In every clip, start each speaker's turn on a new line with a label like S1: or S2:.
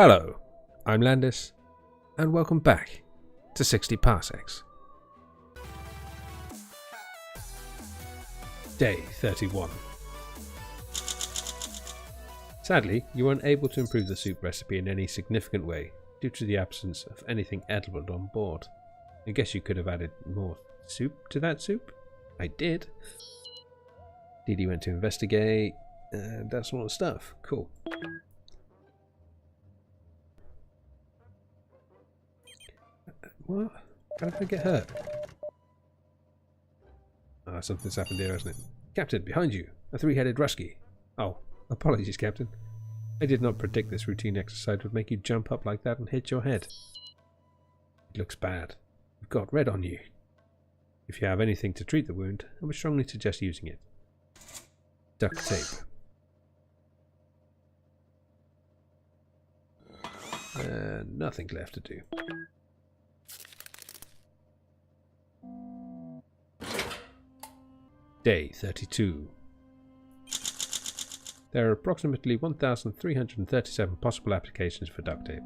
S1: Hello, I'm Landis, and welcome back to 60 Parsecs. Day 31. Sadly, you were unable to improve the soup recipe in any significant way due to the absence of anything edible on board. I guess you could have added more soup to that soup? I did. Dee Dee went to investigate, and that sort of stuff. Cool. What? How did I get hurt? Ah, something's happened here, hasn't it? Captain, behind you! A three-headed rusky. Oh, apologies, Captain. I did not predict this routine exercise would make you jump up like that and hit your head. It looks bad. You've got red on you. If you have anything to treat the wound, I would strongly suggest using it. Duct tape. Nothing left to do. Day 32. There are approximately 1,337 possible applications for duct tape.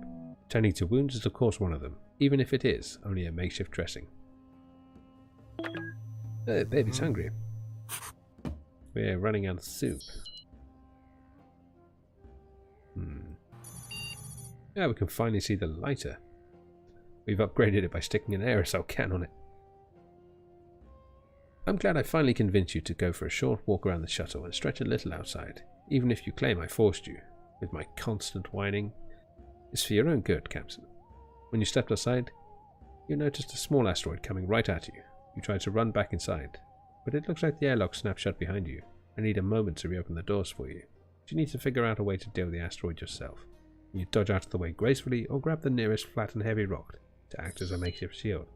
S1: Tending to wounds is of course one of them, even if it is only a makeshift dressing. Baby's hungry. We're running out of soup. Now we can finally see the lighter. We've upgraded it by sticking an aerosol can on it. I'm glad I finally convinced you to go for a short walk around the shuttle and stretch a little outside, even if you claim I forced you, with my constant whining. It's for your own good, Captain. When you stepped aside, you noticed a small asteroid coming right at you. You tried to run back inside, but it looks like the airlock snapped shut behind you. I need a moment to reopen the doors for you. You need to figure out a way to deal with the asteroid yourself. You dodge out of the way gracefully or grab the nearest flat and heavy rock to act as a makeshift shield.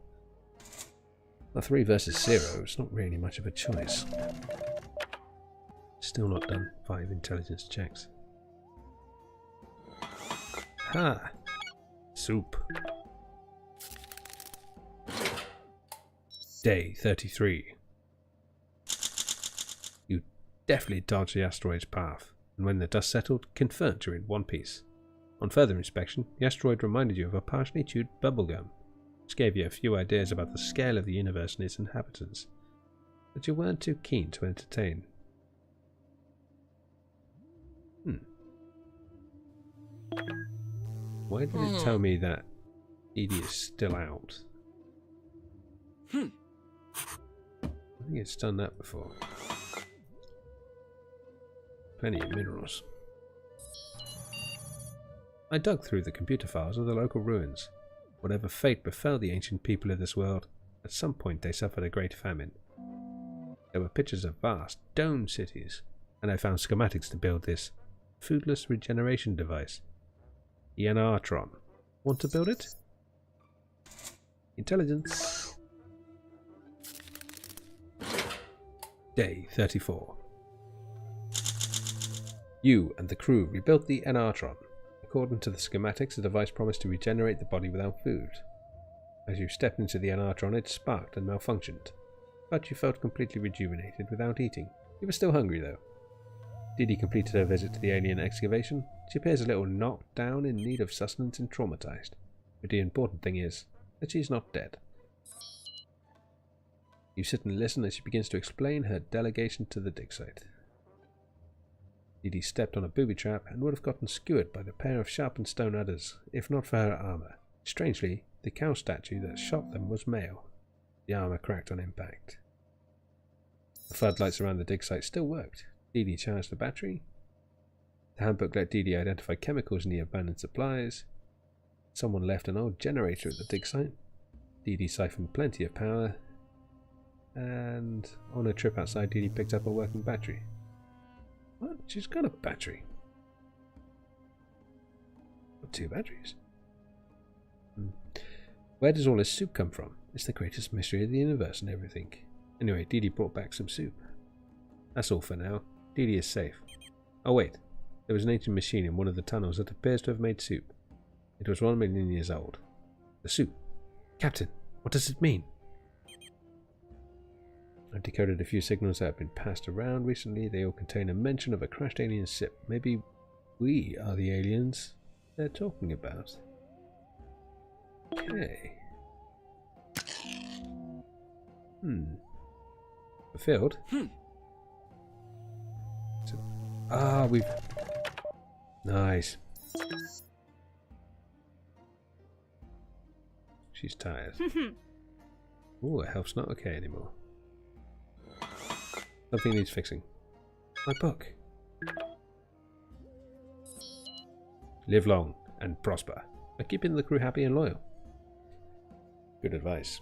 S1: A 3 versus 0 is not really much of a choice. Still not done 5 intelligence checks. Ha! Soup. Day 33. You definitely dodged the asteroid's path, and when the dust settled, confirmed you're in one piece. On further inspection, the asteroid reminded you of a partially chewed bubblegum, which gave you a few ideas about the scale of the universe and its inhabitants, that you weren't too keen to entertain. Why did it tell me that Edie is still out? I think it's done that before. Plenty of minerals. I dug through the computer files of the local ruins. Whatever fate befell the ancient people of this world, at some point they suffered a great famine. There were pictures of vast, domed cities, and I found schematics to build this foodless regeneration device. The Enartron. Want to build it? Intelligence. Day 34. You and the crew rebuilt the Enartron. According to the schematics, the device promised to regenerate the body without food. As you stepped into the Enartron, it sparked and malfunctioned, but you felt completely rejuvenated without eating. You were still hungry, though. Dee Dee completed her visit to the alien excavation. She appears a little knocked down, in need of sustenance and traumatized. But the important thing is that she's not dead. You sit and listen as she begins to explain her delegation to the dig site. Dee Dee stepped on a booby trap and would have gotten skewered by the pair of sharpened stone udders, if not for her armour. Strangely, the cow statue that shot them was male. The armour cracked on impact. The floodlights around the dig site still worked. Dee Dee charged the battery. The handbook let Dee Dee identify chemicals in the abandoned supplies. Someone left an old generator at the dig site. Dee Dee siphoned plenty of power. And on a trip outside, Dee Dee picked up a working battery. What? She's got a battery. Got 2 batteries. Where does all this soup come from? It's the greatest mystery of the universe and everything. Anyway, Dee Dee brought back some soup. That's all for now. Dee Dee is safe. Oh wait, there was an ancient machine in one of the tunnels that appears to have made soup. It was 1 million years old. The soup. Captain, what does it mean? I've decoded a few signals that have been passed around recently. They all contain a mention of a crashed alien ship. Maybe we are the aliens. they're talking about. Okay. Fulfilled? We've... Nice. She's tired. Ooh, her health's not okay anymore. Something needs fixing. My book. Live long and prosper by keeping the crew happy and loyal. Good advice.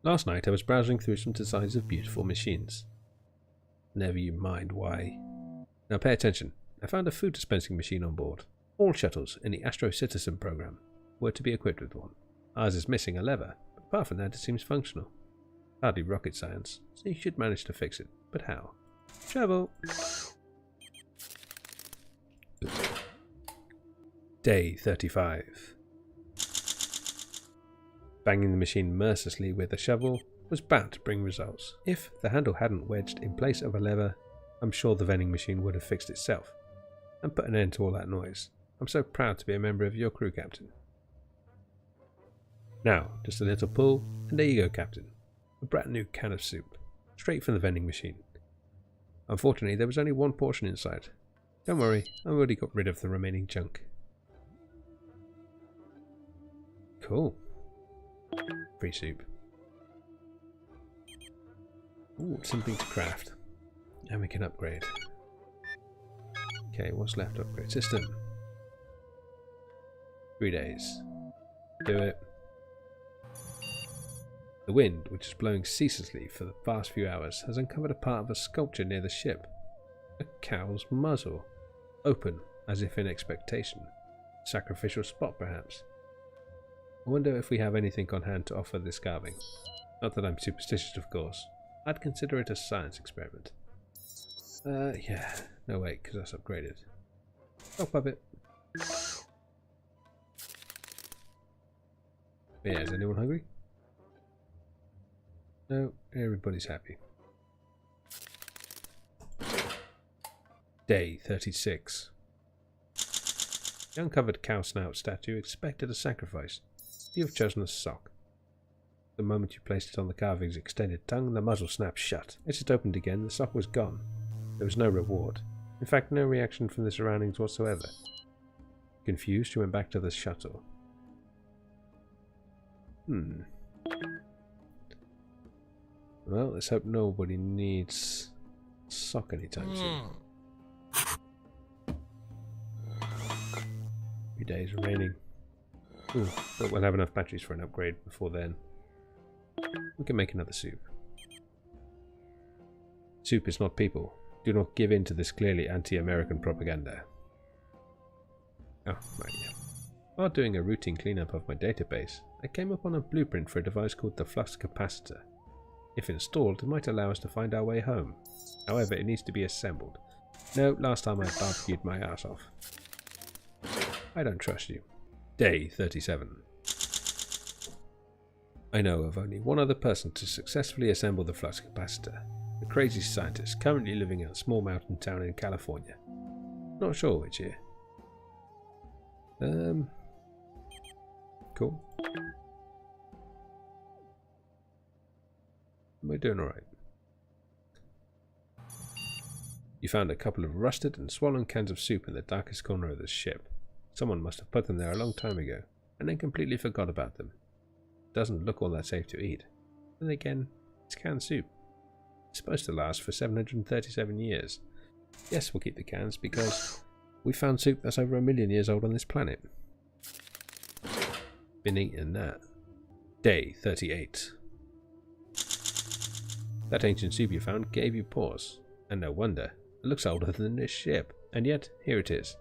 S1: Last night I was browsing through some designs of beautiful machines. Never you mind why. Now pay attention. I found a food dispensing machine on board. All shuttles in the Astro Citizen program were to be equipped with one. Ours is missing a lever, but apart from that it seems functional. Hardly rocket science, so you should manage to fix it. But how? Travel! Day 35. Banging the machine mercilessly with a shovel was bound to bring results. If the handle hadn't wedged in place of a lever, I'm sure the vending machine would have fixed itself and put an end to all that noise. I'm so proud to be a member of your crew, Captain. Now, just a little pull, and there you go, Captain. A brand new can of soup, straight from the vending machine. Unfortunately, there was only one portion inside. Don't worry, I've already got rid of the remaining junk. Cool. Free soup. Ooh, something to craft. And we can upgrade. Okay, what's left? Upgrade system. 3 days. Do it. The wind, which is blowing ceaselessly for the past few hours, has uncovered a part of a sculpture near the ship. A cow's muzzle. Open, as if in expectation. Sacrificial spot, perhaps. I wonder if we have anything on hand to offer this carving. Not that I'm superstitious, of course. I'd consider it a science experiment. Yeah. No, wait, because that's upgraded. Oh, puppet. Yeah, is anyone hungry? No, everybody's happy. Day 36. The uncovered cow snout statue expected a sacrifice. You have chosen a sock. The moment you placed it on the carving's extended tongue, the muzzle snapped shut. As it opened again, the sock was gone. There was no reward. In fact, no reaction from the surroundings whatsoever. Confused, she went back to the shuttle. Well, let's hope nobody needs a sock anytime soon. 3 days raining. Ooh, but we'll have enough batteries for an upgrade before then. We can make another soup. Soup is not people. Do not give in to this clearly anti-American propaganda. Oh, right, yeah. While doing a routine cleanup of my database, I came upon a blueprint for a device called the flux capacitor. If installed, it might allow us to find our way home. However, it needs to be assembled. No, last time I barbecued my ass off. I don't trust you. Day 37. I know of only one other person to successfully assemble the flux capacitor. A crazy scientist currently living in a small mountain town in California. Not sure which year. Cool. We're doing alright. You found a couple of rusted and swollen cans of soup in the darkest corner of the ship. Someone must have put them there a long time ago, and then completely forgot about them. It doesn't look all that safe to eat. Then again, it's canned soup. It's supposed to last for 737 years. Yes, we'll keep the cans because we found soup that's over 1 million years old on this planet. Been eating that. Day 38. That ancient soup you found gave you pause, and no wonder. It looks older than this ship, and yet here it is.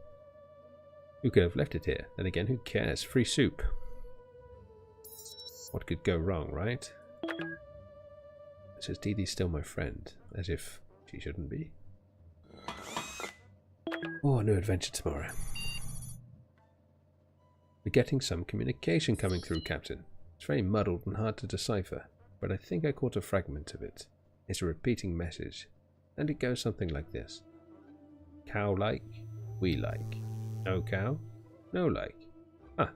S1: Who could have left it here? Then again, who cares? Free soup. What could go wrong, right? It says Dee Dee's still my friend, as if she shouldn't be. Oh, a new adventure tomorrow. We're getting some communication coming through, Captain. It's very muddled and hard to decipher, but I think I caught a fragment of it. It's a repeating message, and it goes something like this. Cow like, we like. No cow, no like. Huh.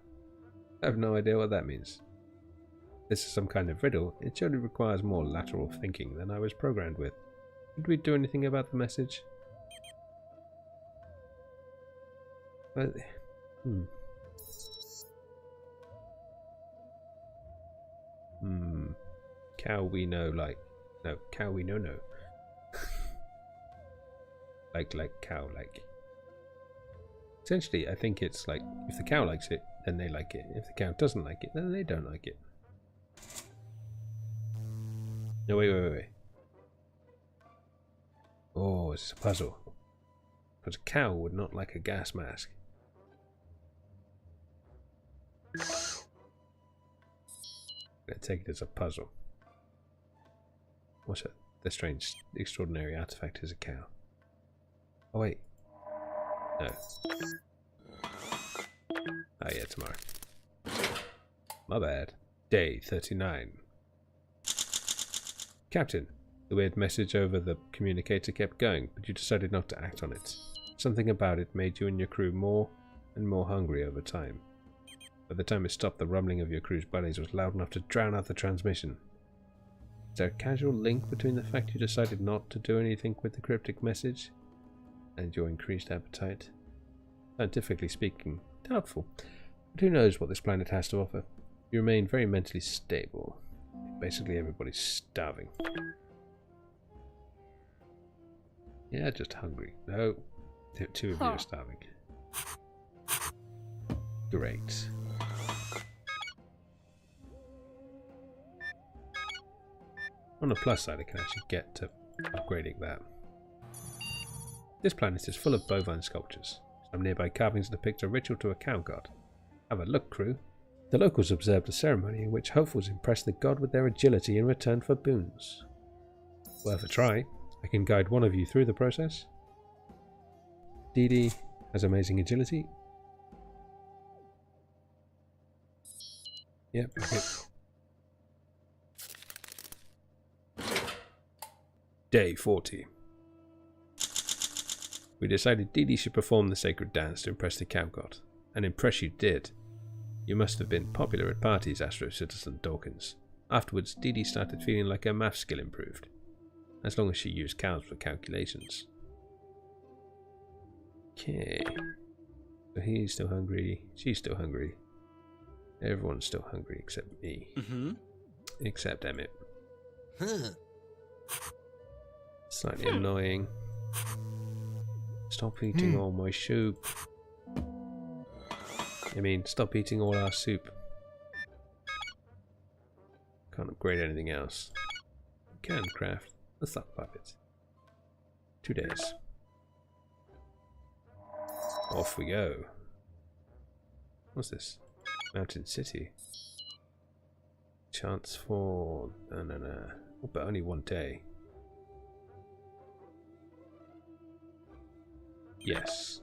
S1: I have no idea what that means. If this is some kind of riddle, it surely requires more lateral thinking than I was programmed with. Did we do anything about the message? Cow we know like. No, cow we know no. like cow like. Essentially, I think it's like, if the cow likes it, then they like it. If the cow doesn't like it, then they don't like it. No, wait. Oh, it's a puzzle. Because a cow would not like a gas mask. Let's take it as a puzzle. What's it? The strange, extraordinary artifact is a cow. Oh wait. No. Oh yeah, tomorrow. My bad. Day 39. Captain, the weird message over the communicator kept going, but you decided not to act on it. Something about it made you and your crew more and more hungry over time. By the time it stopped, the rumbling of your crew's bellies was loud enough to drown out the transmission. Is there a casual link between the fact you decided not to do anything with the cryptic message and your increased appetite? Scientifically speaking, doubtful. But who knows what this planet has to offer? You remain very mentally stable. Basically everybody's starving. Yeah, just hungry. No, two of you are starving. Great. On the plus side, I can actually get to upgrading that. This planet is full of bovine sculptures. Some nearby carvings depict a ritual to a cow god. Have a look, crew. The locals observed a ceremony in which hopefuls impressed the god with their agility in return for boons. Worth a try. I can guide one of you through the process. Dee Dee has amazing agility. Yep. Okay. Day 40. We decided Dee Dee should perform the sacred dance to impress the cow god, and impress you did. You must have been popular at parties, Astro Citizen Dawkins. Afterwards, Dee Dee started feeling like her math skill improved, as long as she used cows for calculations. Okay. So he's still hungry, she's still hungry. Everyone's still hungry except me. Except Emmett. Slightly annoying. Stop eating all my soup. I mean, stop eating all our soup. Can't upgrade anything else. Can craft a thought puppet. 2 days. Off we go. What's this? Mountain City. Chance for... No. Oh, but only 1 day. Yes.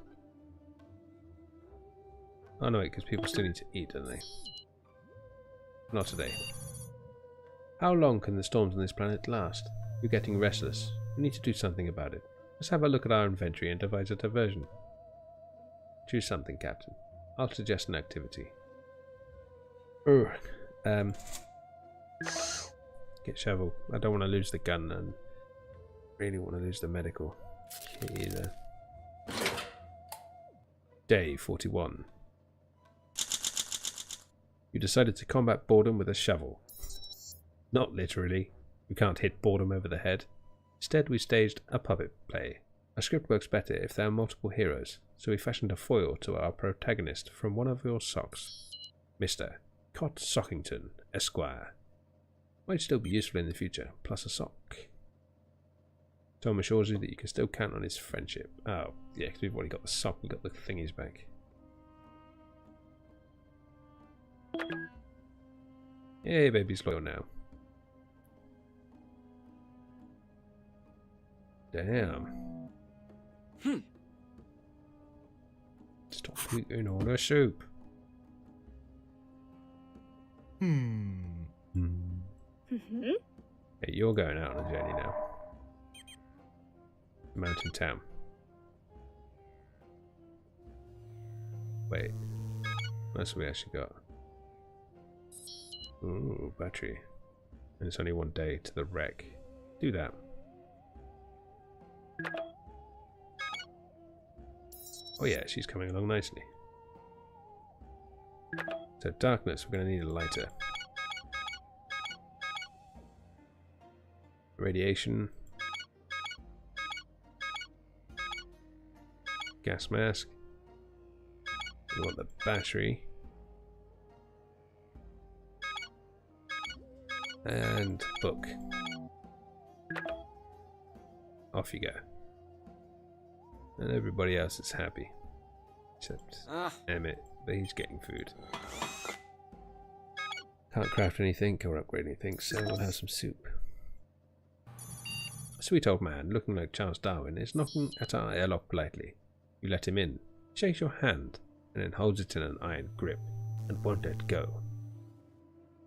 S1: Oh no, wait, because people still need to eat, don't they? Not today. How long can the storms on this planet last? You're getting restless. We need to do something about it. Let's have a look at our inventory and devise a diversion. Choose something, Captain. I'll suggest an activity. Get shovel. I don't want to lose the gun and really want to lose the medical key either. Day 41. You decided to combat boredom with a shovel. Not literally. We can't hit boredom over the head. Instead, we staged a puppet play. Our script works better if there are multiple heroes, so we fashioned a foil to our protagonist from one of your socks. Mr. Cot Sockington, Esquire. Might still be useful in the future, plus a sock. Tom assures you that you can still count on his friendship. Oh, yeah, because we've already got the sock, we've got the thingies back. Hey, baby's loyal now. Damn. Stop eating all the soup. Hey, you're going out on a journey now. Mountain town. Wait. That's what we actually got. Ooh, battery. And it's only 1 day to the wreck. Do that. Oh yeah, she's coming along nicely. So darkness, we're going to need a lighter. Radiation. Gas mask. We want the battery. And book. Off you go. And everybody else is happy. Except Emmet, but he's getting food. Can't craft anything or upgrade anything, so we'll have some soup. A sweet old man, looking like Charles Darwin, is knocking at our airlock politely. You let him in, shakes your hand, and then holds it in an iron grip, and won't let go.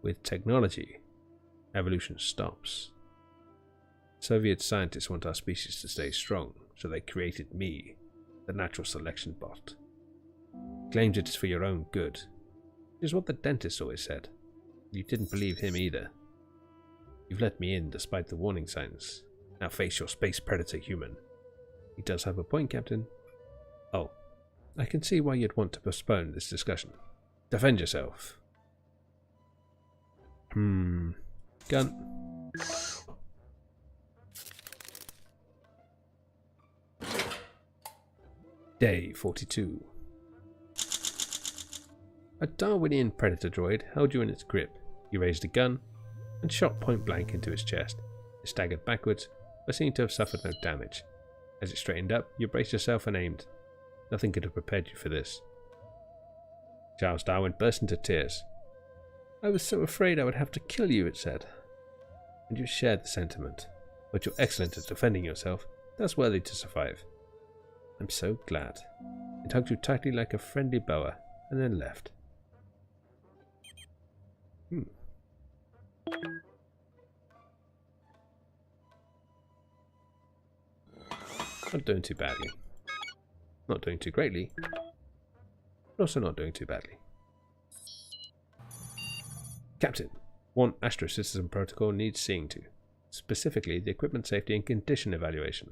S1: With technology, evolution stops. Soviet scientists want our species to stay strong, so they created me, the natural selection bot. Claims it is for your own good. It is what the dentist always said. You didn't believe him either. You've let me in despite the warning signs. Now face your space predator human. He does have a point, Captain. Oh, I can see why you'd want to postpone this discussion. Defend yourself. Gun. Day 42. A Darwinian predator droid held you in its grip. You raised a gun and shot point blank into its chest. It staggered backwards, but seemed to have suffered no damage. As it straightened up, you braced yourself and aimed. Nothing could have prepared you for this. Charles Darwin burst into tears. I was so afraid I would have to kill you, it said. And you shared the sentiment. But you're excellent at defending yourself. That's worthy to survive. I'm so glad. It hugged you tightly like a friendly boa, and then left. Not doing too badly. Not doing too greatly. But also not doing too badly. Captain, one Astrocitizen protocol needs seeing to. Specifically, the equipment safety and condition evaluation.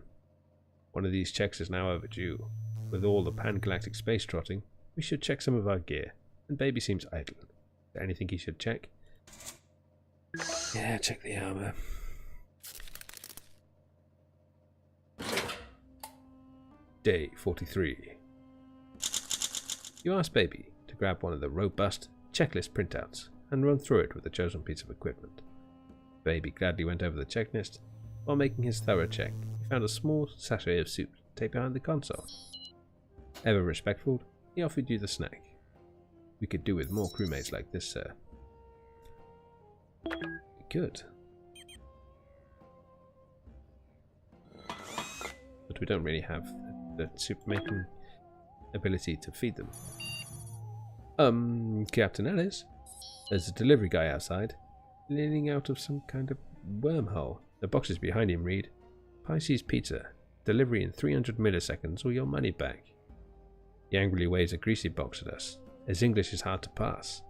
S1: One of these checks is now overdue. With all the pan-galactic space trotting, we should check some of our gear. And Baby seems idle. Is there anything he should check? Yeah, check the armor. Day 43. You ask Baby to grab one of the robust checklist printouts and run through it with the chosen piece of equipment. Baby gladly went over the checklist. While making his thorough check, he found a small sachet of soup taped behind the console. Ever respectful, he offered you the snack. We could do with more crewmates like this, sir. Good. But we don't really have the soup making ability to feed them. Captain Ellis, there's a delivery guy outside, leaning out of some kind of wormhole. The boxes behind him read, Pisces Pizza, delivery in 300 milliseconds or your money back. He angrily waves a greasy box at us. His English is hard to pass.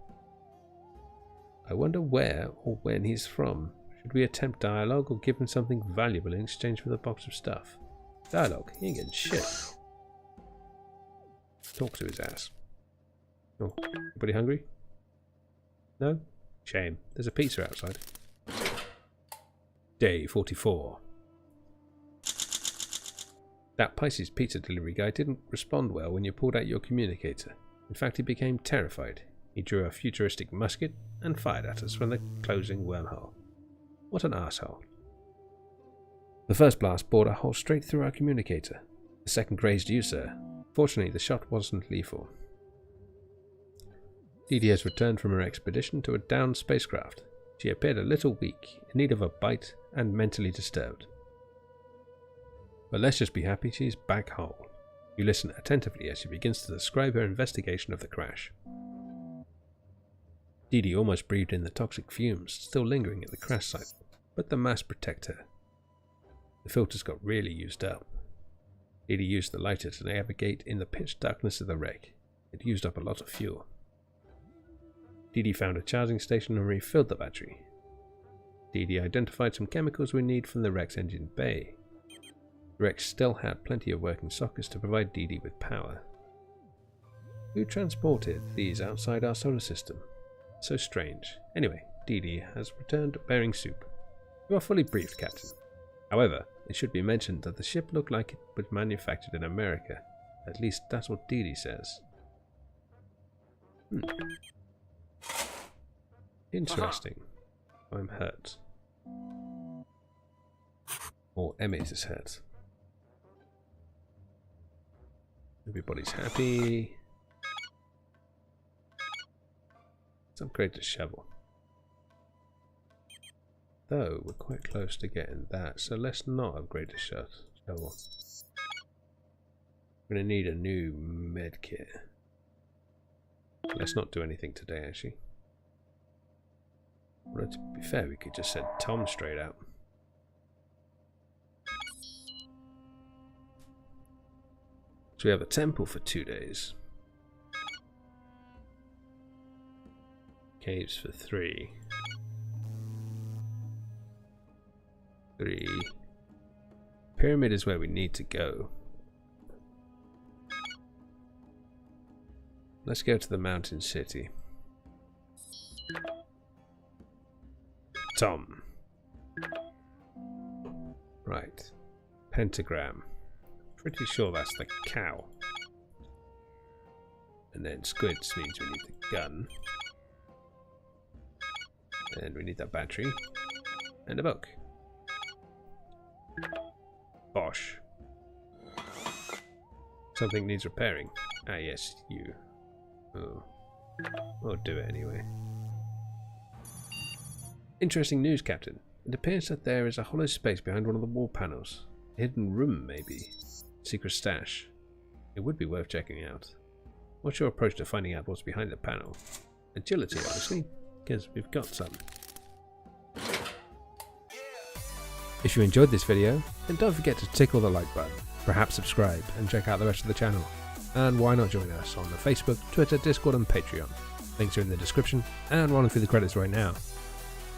S1: I wonder where or when he's from. Should we attempt dialogue or give him something valuable in exchange for the box of stuff? Dialogue? He ain't getting shit. Talk to his ass. Oh, anybody hungry? No? Shame. There's a pizza outside. Day 44. That Pisces pizza delivery guy didn't respond well when you pulled out your communicator. In fact, he became terrified. He drew a futuristic musket and fired at us from the closing wormhole. What an asshole. The first blast bored a hole straight through our communicator. The second grazed you, sir. Fortunately, the shot wasn't lethal. Dee Dee has returned from her expedition to a downed spacecraft. She appeared a little weak, in need of a bite, and mentally disturbed. But let's just be happy she's back whole. You listen attentively as she begins to describe her investigation of the crash. Dee Dee almost breathed in the toxic fumes still lingering at the crash site, but the masks protect her. The filters got really used up. Dee Dee used the lighter to navigate in the pitch darkness of the wreck. It used up a lot of fuel. Dee Dee found a charging station and refilled the battery. Dee Dee identified some chemicals we need from the wreck's engine bay. The wreck still had plenty of working sockets to provide Dee Dee with power. Who transported these outside our solar system? So strange. Anyway, Dee Dee has returned bearing soup. You are fully briefed, Captain. However, it should be mentioned that the ship looked like it was manufactured in America. At least that's what Dee Dee says. Interesting. I'm hurt. Or Emmet is hurt. Everybody's happy. Let's upgrade the shovel. Though we're quite close to getting that, so let's not upgrade the shovel. We're going to need a new med kit. Let's not do anything today, actually. Well, to be fair, we could just send Tom straight out. So we have a temple for 2 days. Caves for 3. 3. Pyramid is where we need to go. Let's go to the mountain city. Tom. Right. Pentagram. Pretty sure that's the cow. And then squids means we need the gun. And we need that battery. And a book. Bosh. Something needs repairing. Ah yes, you. Oh. I'll do it anyway. Interesting news, Captain. It appears that there is a hollow space behind one of the wall panels. A hidden room, maybe. Secret stash. It would be worth checking out. What's your approach to finding out what's behind the panel? Agility, obviously, because we've got some. If you enjoyed this video, then don't forget to tickle the like button, perhaps subscribe, and check out the rest of the channel. And why not join us on the Facebook, Twitter, Discord, and Patreon. Links are in the description, and running through the credits right now.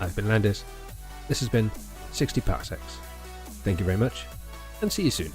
S1: I've been Landis. This has been 60 Parsecs. Thank you very much, and see you soon.